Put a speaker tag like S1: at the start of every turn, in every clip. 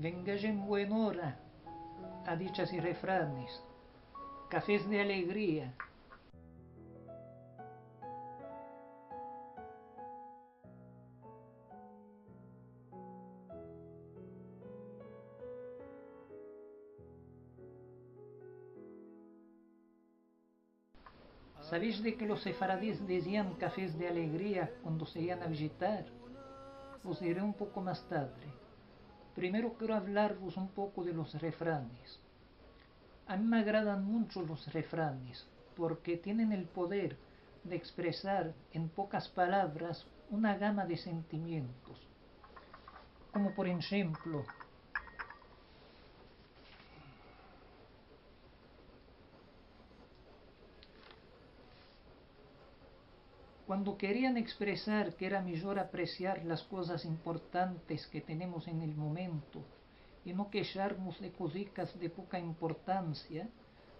S1: Vengas en buena hora, a dichas y refranes, cafés de alegría. ¿Sabéis de que los sefaradíes decían cafés de alegría cuando se iban a visitar? Os diré un poco más tarde. Primero quiero hablaros un poco de los refranes. A mí me agradan mucho los refranes porque tienen el poder de expresar en pocas palabras una gama de sentimientos. Como por ejemplo, cuando querían expresar que era mejor apreciar las cosas importantes que tenemos en el momento y no quejarnos de cositas de poca importancia,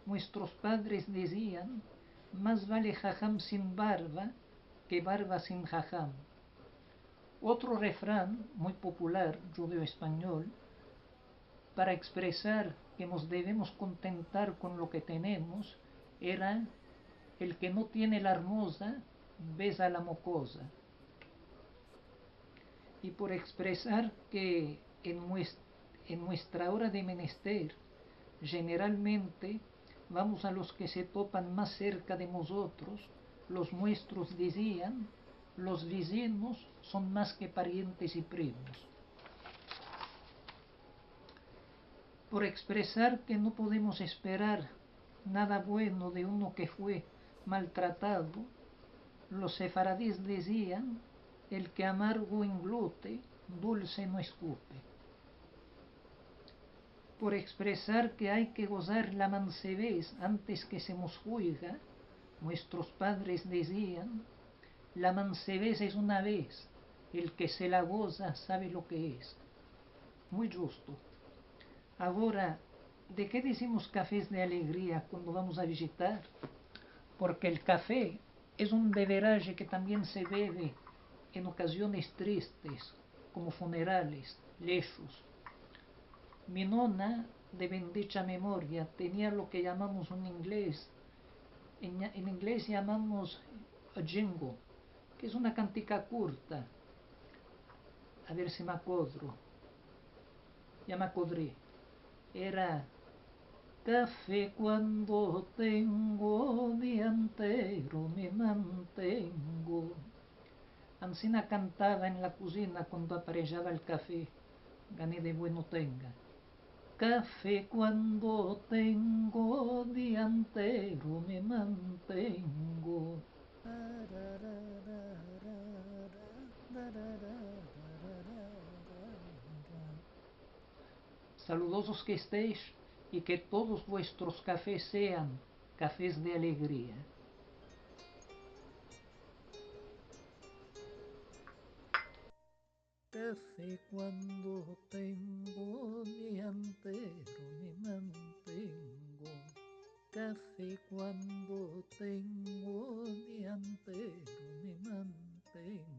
S1: nuestros padres decían, más vale jajam sin barba que barba sin jajam. Otro refrán muy popular, judeo-español, para expresar que nos debemos contentar con lo que tenemos, era el que no tiene la hermosa, besa la mocosa. Y por expresar que en nuestra hora de menester, generalmente vamos a los que se topan más cerca de nosotros, los nuestros decían, los vecinos son más que parientes y primos. Por expresar que no podemos esperar nada bueno de uno que fue maltratado, los sefaradíes decían, el que amargo englute, dulce no escupe. Por expresar que hay que gozar la mansebez antes que se nos juzga, nuestros padres decían, la mansebez es una vez, el que se la goza sabe lo que es. Muy justo. Ahora, ¿de qué decimos cafés de alegría cuando vamos a visitar? Porque el café es un beberaje que también se bebe en ocasiones tristes, como funerales, lechos. Mi nona, de bendita memoria, tenía lo que llamamos en inglés llamamos a jingle, que es una cantica curta. A ver si me acuerdo. Ya me acordé. Era café cuando tengo, día entero me mantengo. Ancina cantaba en la cocina cuando aparellaba el café. Gané de bueno tenga. Café cuando tengo, día entero me mantengo. Saludosos que estéis y que todos vuestros cafés sean cafés de alegría. Café cuando tengo, día entero me mantengo. Café cuando tengo, día entero me mantengo.